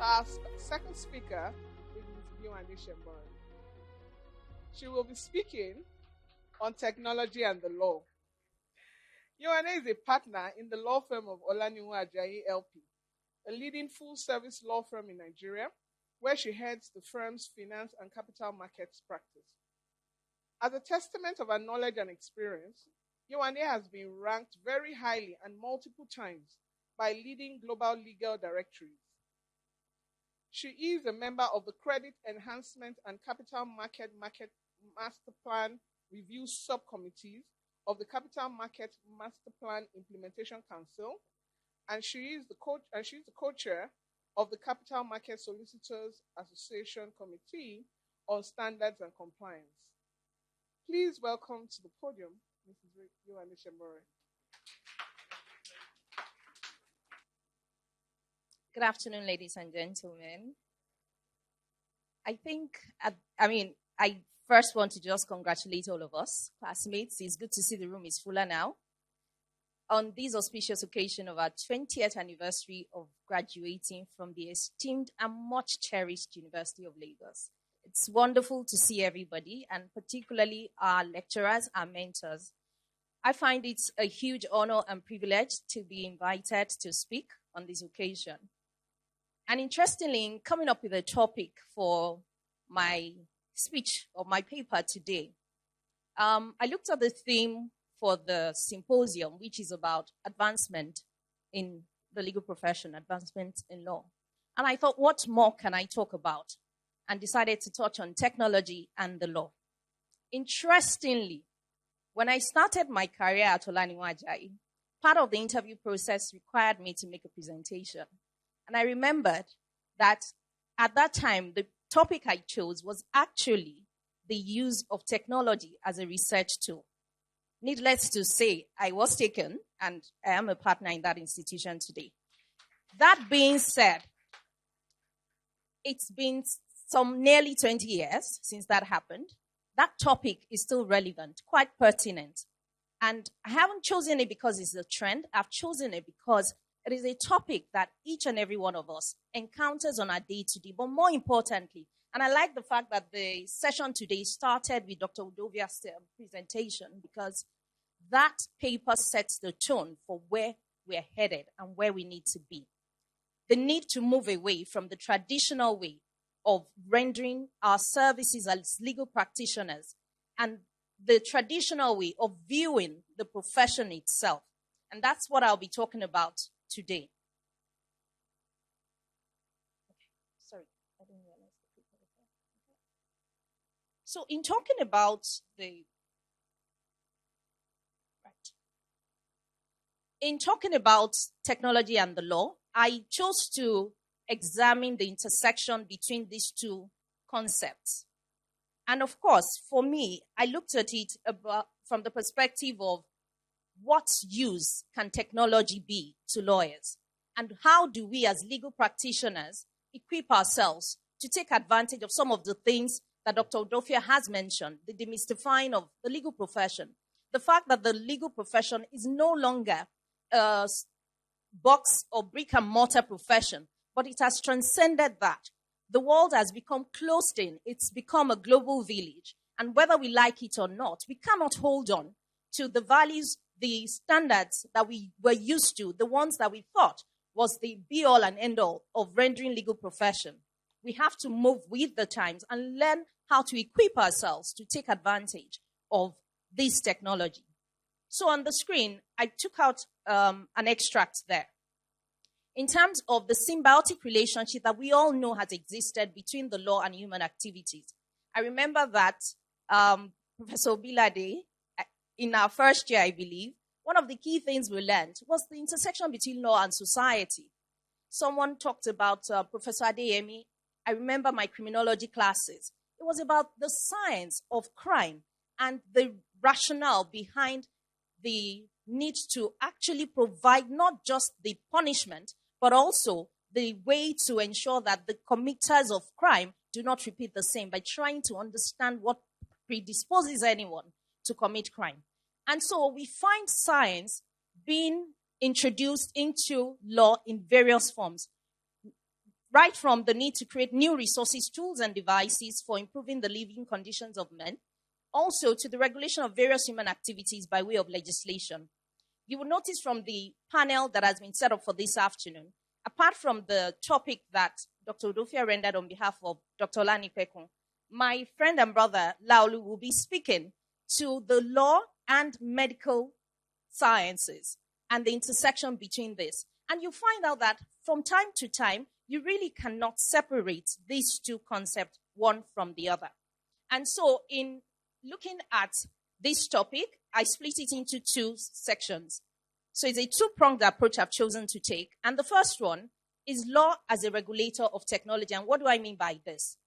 Our second speaker is Ms. Yewande Senbore. She will be speaking on technology and the law. Yewande is a partner in the law firm of Olaniwun Ajayi LP, a leading full-service law firm in Nigeria, where she heads the firm's finance and capital markets practice. As a testament of her knowledge and experience, Yewande has been ranked very highly and multiple times by leading global legal directories. She is a member of the Credit Enhancement and Capital Market Master Plan Review Subcommittees of the Capital Market Master Plan Implementation Council, and she's the co-chair of the Capital Market Solicitors Association Committee on Standards and Compliance. Please welcome to the podium Mrs. Yewande Senbore. Good afternoon, ladies and gentlemen. I first want to just congratulate all of us, classmates. It's good to see the room is fuller now. On this auspicious occasion of our 20th anniversary of graduating from the esteemed and much cherished University of Lagos. It's wonderful to see everybody, and particularly our lecturers, our mentors. I find it a huge honor and privilege to be invited to speak on this occasion. And interestingly, in coming up with a topic for my speech or my paper today, I looked at the theme for the symposium, which is about advancement in the legal profession, advancement in law. And I thought, what more can I talk about? And decided to touch on technology and the law. Interestingly, when I started my career at Olaniwun Ajayi, part of the interview process required me to make a presentation. And I remembered that at that time, the topic I chose was actually the use of technology as a research tool. Needless to say, I was taken, and I am a partner in that institution today. That being said, it's been some nearly 20 years since that happened. That topic is still relevant, quite pertinent. And I haven't chosen it because it's a trend. I've chosen it because it is a topic that each and every one of us encounters on our day-to-day. But more importantly, and I like the fact that the session today started with Dr. Udovia's presentation, because that paper sets the tone for where we're headed and where we need to be. The need to move away from the traditional way of rendering our services as legal practitioners and the traditional way of viewing the profession itself. And that's what I'll be talking about today. Okay, sorry, I didn't realize the people were there. Okay. So in talking about technology and the law, I chose to examine the intersection between these two concepts. And of course, for me, I looked at it from the perspective of what use can technology be to lawyers? And how do we as legal practitioners equip ourselves to take advantage of some of the things that Dr. Udofia has mentioned, the demystifying of the legal profession, the fact that the legal profession is no longer a box or brick and mortar profession, but it has transcended that. The world has become closed in. It's become a global village. And whether we like it or not, we cannot hold on to the values, the standards that we were used to, the ones that we thought was the be-all and end-all of rendering legal profession. We have to move with the times and learn how to equip ourselves to take advantage of this technology. So on the screen, I took out an extract there. In terms of the symbiotic relationship that we all know has existed between the law and human activities. I remember that Professor Bilade, in our first year, I believe, one of the key things we learned was the intersection between law and society. Someone talked about Professor Adeyemi. I remember my criminology classes. It was about the science of crime and the rationale behind the need to actually provide not just the punishment, but also the way to ensure that the committers of crime do not repeat the same by trying to understand what predisposes anyone to commit crime. And so we find science being introduced into law in various forms. right from the need to create new resources, tools, and devices for improving the living conditions of men, also to the regulation of various human activities by way of legislation. You will notice from the panel that has been set up for this afternoon, apart from the topic that Dr. Udofia rendered on behalf of Dr. Olaniwun, my friend and brother Laolu will be speaking to the law and medical sciences and the intersection between this. And you find out that from time to time, you really cannot separate these two concepts one from the other. And so in looking at this topic, I split it into two sections. So it's a two-pronged approach I've chosen to take. And the first one is law as a regulator of technology. And what do I mean by this?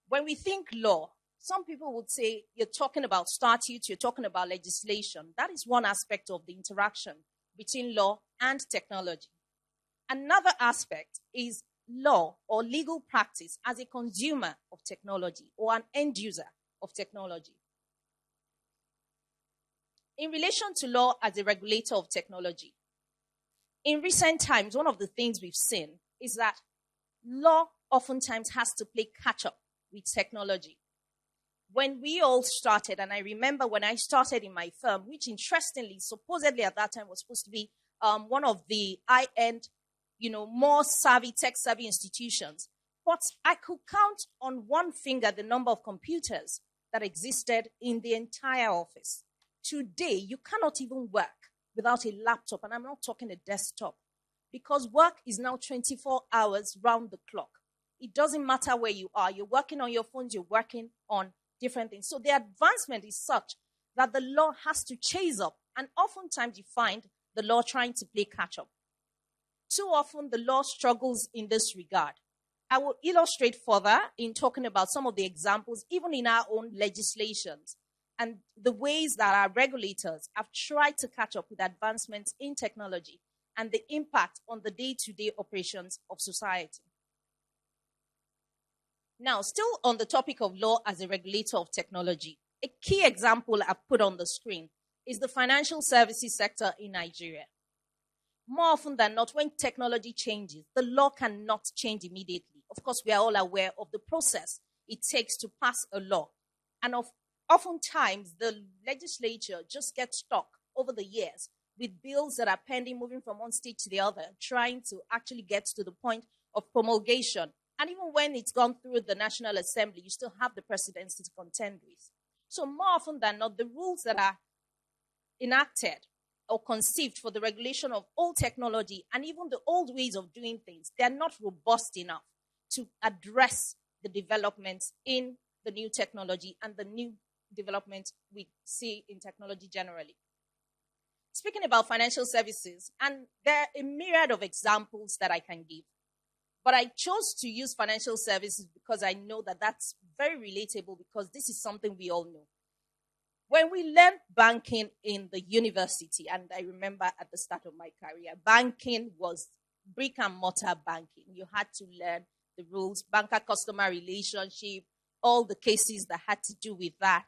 When we think law, some people would say you're talking about statutes, you're talking about legislation. That is one aspect of the interaction between law and technology. Another aspect is law or legal practice as a consumer of technology or an end user of technology. In relation to law as a regulator of technology, in recent times, one of the things we've seen is that law oftentimes has to play catch-up with technology. When we all started, and I remember when I started in my firm, which interestingly, supposedly at that time was supposed to be one of the high-end, more savvy, tech-savvy institutions. But I could count on one finger the number of computers that existed in the entire office. Today, you cannot even work without a laptop, and I'm not talking a desktop, because work is now 24 hours round the clock. It doesn't matter where you are. You're working on your phones, you're working on different things. So the advancement is such that the law has to chase up, and oftentimes you find the law trying to play catch up. Too often, the law struggles in this regard. I will illustrate further in talking about some of the examples, even in our own legislations, and the ways that our regulators have tried to catch up with advancements in technology and the impact on the day-to-day operations of society. Now, still on the topic of law as a regulator of technology, a key example I've put on the screen is the financial services sector in Nigeria. More often than not, when technology changes, the law cannot change immediately. Of course, we are all aware of the process it takes to pass a law. And oftentimes, the legislature just gets stuck over the years with bills that are pending, moving from one state to the other, trying to actually get to the point of promulgation. And even when it's gone through the National Assembly, you still have the presidency to contend with. So more often than not, the rules that are enacted or conceived for the regulation of old technology and even the old ways of doing things, they're not robust enough to address the developments in the new technology and the new developments we see in technology generally. Speaking about financial services, and there are a myriad of examples that I can give, but I chose to use financial services because I know that that's very relatable, because this is something we all know. When we learned banking in the university, and I remember at the start of my career, banking was brick and mortar banking. You had to learn the rules, banker-customer relationship, all the cases that had to do with that,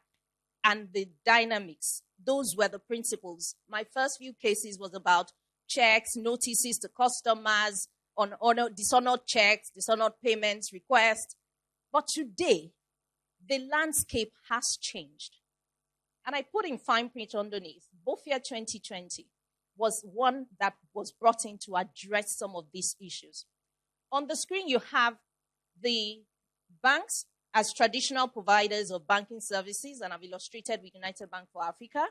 and the dynamics. Those were the principles. My first few cases was about checks, notices to customers, on dishonored checks, dishonored payments, requests. But today, the landscape has changed. And I put in fine print underneath, BOFIA 2020 was one that was brought in to address some of these issues. On the screen, you have the banks as traditional providers of banking services, and I've illustrated with United Bank for Africa.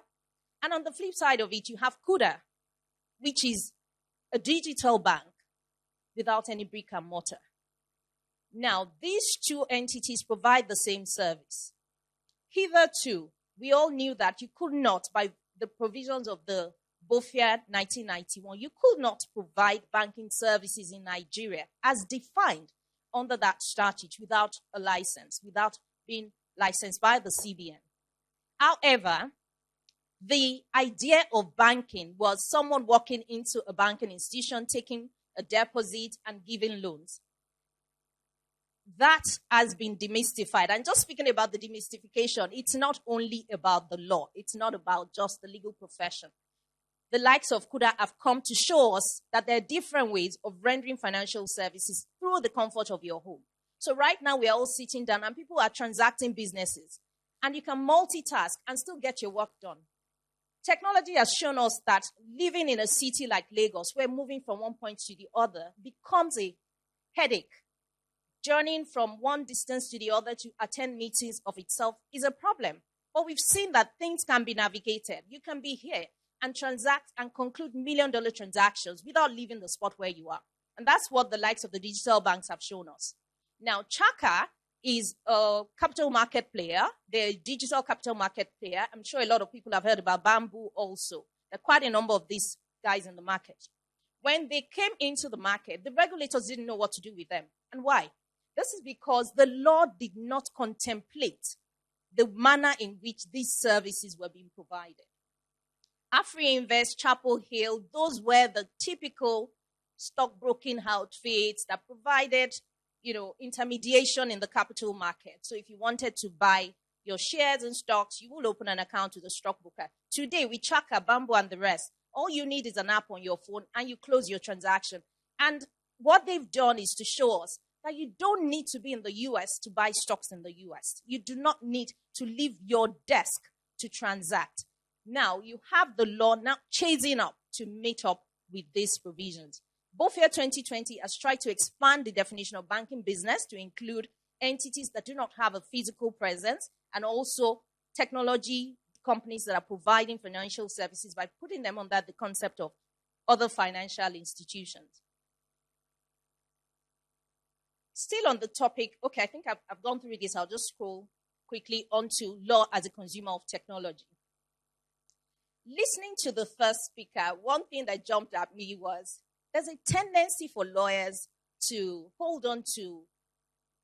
And on the flip side of it, you have Kuda, which is a digital bank without any brick and mortar. Now, these two entities provide the same service. Hitherto, we all knew that you could not, by the provisions of the BOFIA 1991, you could not provide banking services in Nigeria as defined under that statute without a license, without being licensed by the CBN. However, the idea of banking was someone walking into a banking institution, taking a deposit and giving loans. That has been demystified. And just speaking about the demystification, it's not only about the law. It's not about just the legal profession. the likes of Kuda have come to show us that there are different ways of rendering financial services through the comfort of your home. So right now we are all sitting down and people are transacting businesses. And you can multitask and still get your work done. Technology has shown us that living in a city like Lagos, where moving from one point to the other becomes a headache. Journeying from one distance to the other to attend meetings of itself is a problem. But we've seen that things can be navigated. You can be here and transact and conclude million-dollar transactions without leaving the spot where you are. And that's what the likes of the digital banks have shown us. Now, Chaka is a capital market player. They're a digital capital market player. I'm sure a lot of people have heard about Bamboo also. There are quite a number of these guys in the market. When they came into the market, the regulators didn't know what to do with them. And why? This is because the law did not contemplate the manner in which these services were being provided. AfriInvest, Chapel Hill, those were the typical stockbroking outfits that provided, intermediation in the capital market. So if you wanted to buy your shares and stocks, you will open an account with a stockbroker. Today, with Chaka, Bamboo, and the rest, all you need is an app on your phone and you close your transaction. And what they've done is to show us that you don't need to be in the US to buy stocks in the US. You do not need to leave your desk to transact. Now, you have the law now chasing up to meet up with these provisions. BOFIA 2020 has tried to expand the definition of banking business to include entities that do not have a physical presence and also technology companies that are providing financial services by putting them under the concept of other financial institutions. Still on the topic, okay, I think I've gone through this. I'll just scroll quickly onto law as a consumer of technology. Listening to the first speaker, one thing that jumped at me was there's a tendency for lawyers to hold on to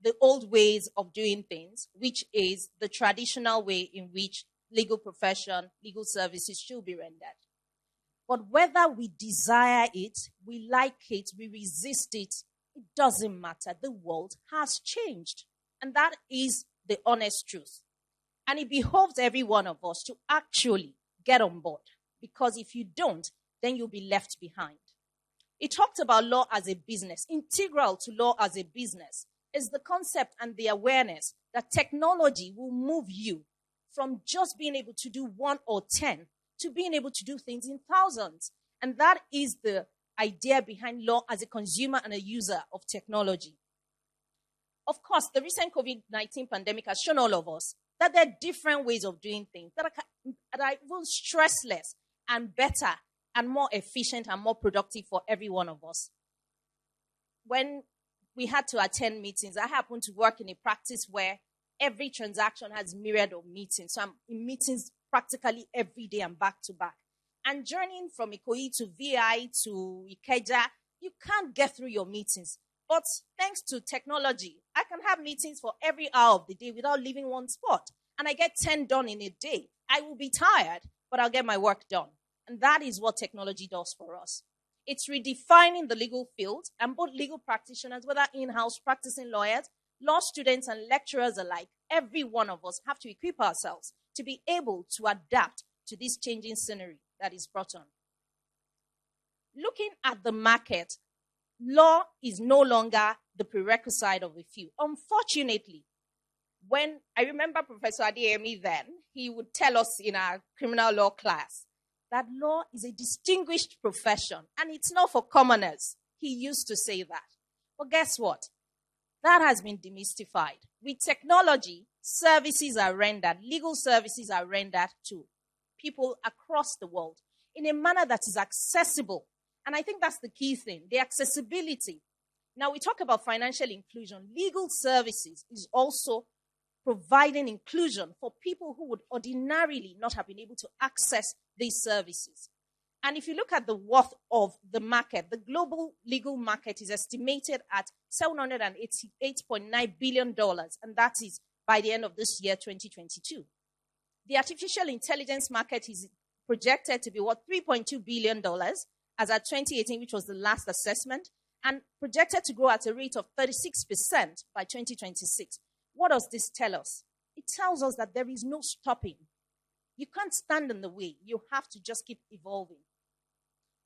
the old ways of doing things, which is the traditional way in which legal profession, legal services should be rendered. But whether we desire it, we like it, we resist it, it doesn't matter. The world has changed. And that is the honest truth. And it behoves every one of us to actually get on board. Because if you don't, then you'll be left behind. It talked about law as a business. Integral to law as a business is the concept and the awareness that technology will move you from just being able to do 1 or 10 to being able to do things in thousands. And that is the idea behind law as a consumer and a user of technology. Of course, the recent COVID-19 pandemic has shown all of us that there are different ways of doing things that are even stressless and better and more efficient and more productive for every one of us. When we had to attend meetings, I happen to work in a practice where every transaction has myriad of meetings. So I'm in meetings practically every day and back to back. And journeying from Ikoyi to VI to Ikeja, you can't get through your meetings. But thanks to technology, I can have meetings for every hour of the day without leaving one spot. And I get 10 done in a day. I will be tired, but I'll get my work done. And that is what technology does for us. It's redefining the legal field, and both legal practitioners, whether in-house practicing lawyers, law students, and lecturers alike, every one of us have to equip ourselves to be able to adapt to this changing scenery that is brought on. Looking at the market, law is no longer the prerequisite of a few. Unfortunately, when I remember Professor Adeyemi then, he would tell us in our criminal law class that law is a distinguished profession and it's not for commoners. He used to say that. But guess what? That has been demystified. With technology, services are rendered, legal services are rendered to people across the world in a manner that is accessible. And I think that's the key thing, the accessibility. Now, we talk about financial inclusion. Legal services is also providing inclusion for people who would ordinarily not have been able to access these services. And if you look at the worth of the market, the global legal market is estimated at $788.9 billion, and that is by the end of this year, 2022. The artificial intelligence market is projected to be worth $3.2 billion as at 2018, which was the last assessment, and projected to grow at a rate of 36% by 2026. What does this tell us? It tells us that there is no stopping. You can't stand in the way. You have to just keep evolving.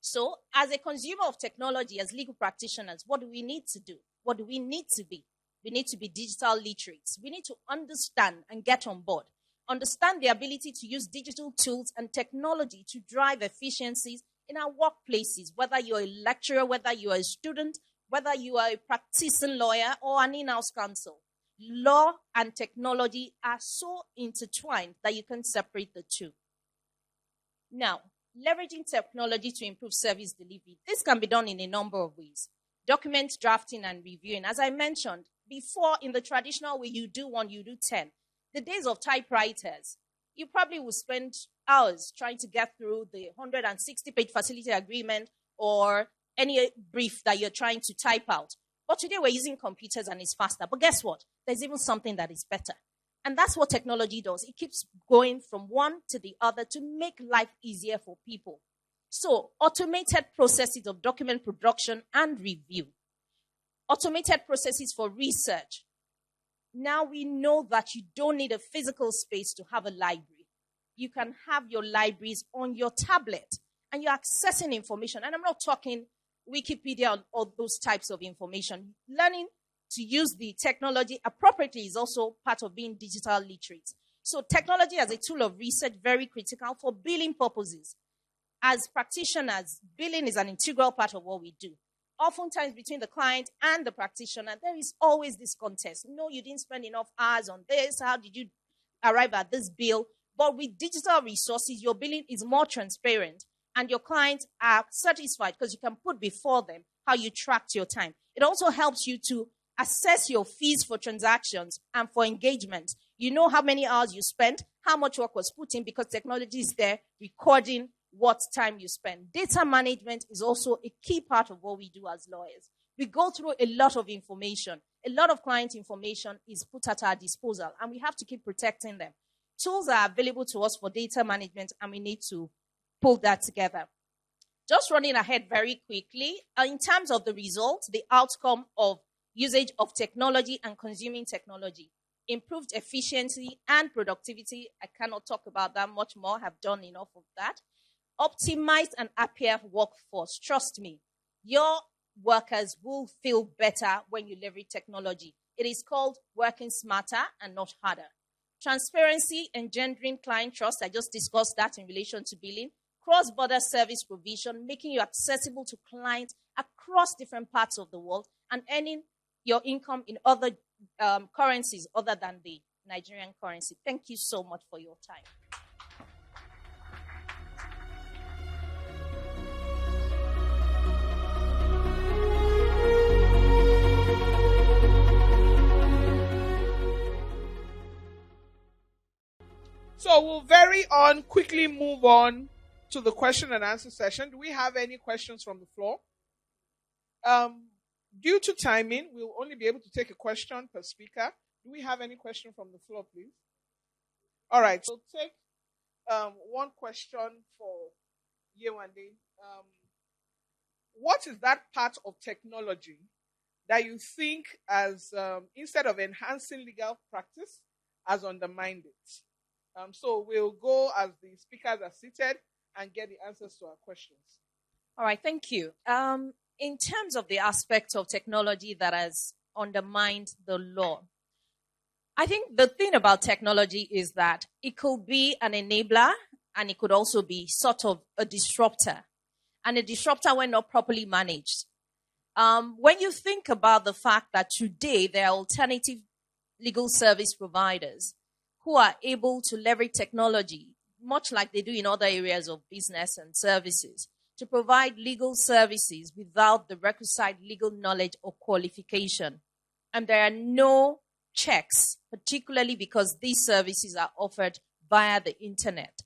So, as a consumer of technology, as legal practitioners, what do we need to do? What do we need to be? We need to be digital literates. We need to understand and get on board. Understand the ability to use digital tools and technology to drive efficiencies in our workplaces, whether you're a lecturer, whether you're a student, whether you are a practicing lawyer or an in-house counsel. Law and technology are so intertwined that you can separate the two. Now, leveraging technology to improve service delivery. This can be done in a number of ways. Document drafting and reviewing. As I mentioned, before in the traditional way, you do 1, you do 10. The days of typewriters, you probably will spend hours trying to get through the 160-page facility agreement or any brief that you're trying to type out. But today we're using computers and it's faster. But guess what? There's even something that is better. And that's what technology does. It keeps going from one to the other to make life easier for people. So, automated processes of document production and review. Automated processes for research. Now we know that you don't need a physical space to have a library. You can have your libraries on your tablet and you're accessing information. And I'm not talking Wikipedia and all those types of information. Learning to use the technology appropriately is also part of being digital literate. So technology as a tool of research, very critical for billing purposes. As practitioners, billing is an integral part of what we do. Oftentimes between the client and the practitioner, there is always this contest. No, you didn't spend enough hours on this. How did you arrive at this bill? But with digital resources, your billing is more transparent and your clients are satisfied because you can put before them how you tracked your time. It also helps you to assess your fees for transactions and for engagement. You know how many hours you spent, how much work was put in because technology is there recording what time you spend. Data management is also a key part of what we do as lawyers. We go through a lot of information. A lot of client information is put at our disposal, and we have to keep protecting them. Tools are available to us for data management, and we need to pull that together. Just running ahead very quickly, in terms of the results, the outcome of usage of technology and consuming technology, improved efficiency and productivity. I cannot talk about that much more. I have done enough of that. Optimized and happier workforce. Trust me, your workers will feel better when you leverage technology. It is called working smarter and not harder. Transparency, engendering client trust. I just discussed that in relation to billing. Cross-border service provision, making you accessible to clients across different parts of the world and earning your income in other currencies other than the Nigerian currency. Thank you so much for your time. So we'll quickly move on to the question and answer session. Do we have any questions from the floor? Due to timing, we'll only be able to take a question per speaker. Do we have any question from the floor, please? All right, so take one question for Yewande. What is that part of technology that you think as, instead of enhancing legal practice, has undermined it? So we'll go as the speakers are seated and get the answers to our questions. All right, thank you. In terms of the aspect of technology that has undermined the law, I think the thing about technology is that it could be an enabler and it could also be sort of a disruptor. And a disruptor when not properly managed. When you think about the fact that today there are alternative legal service providers who are able to leverage technology, much like they do in other areas of business and services, to provide legal services without the requisite legal knowledge or qualification. And there are no checks, particularly because these services are offered via the internet.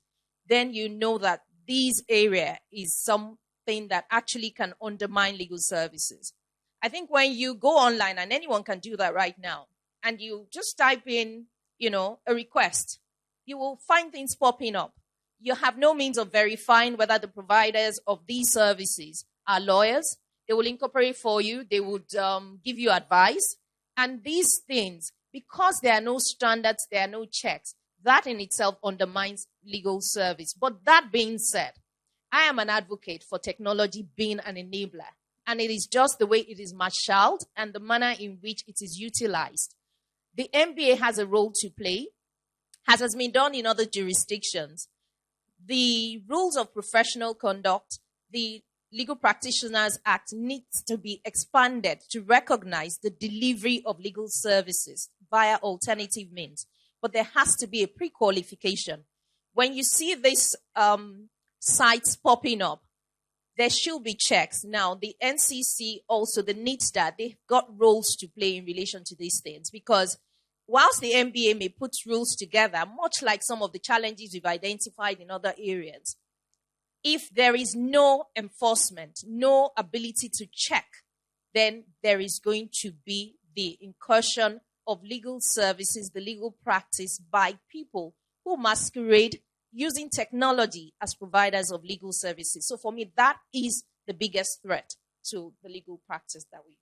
Then you know that this area is something that actually can undermine legal services. I think when you go online, and anyone can do that right now, and you just type in, a request, you will find things popping up. You have no means of verifying whether the providers of these services are lawyers. They will incorporate for you. They would give you advice. And these things, because there are no standards, there are no checks, that in itself undermines legal service. But that being said, I am an advocate for technology being an enabler. And it is just the way it is marshaled and the manner in which it is utilized. The MBA has a role to play, as has been done in other jurisdictions. The rules of professional conduct, the Legal Practitioners Act needs to be expanded to recognize the delivery of legal services via alternative means. But there has to be a pre-qualification. When you see these sites popping up, there should be checks. Now, the NCC, also the NITSDA, they've got roles to play in relation to these things, because whilst the MBA may put rules together, much like some of the challenges we've identified in other areas, if there is no enforcement, no ability to check, then there is going to be the incursion of legal services, the legal practice by people who masquerade using technology as providers of legal services. So for me, that is the biggest threat to the legal practice that we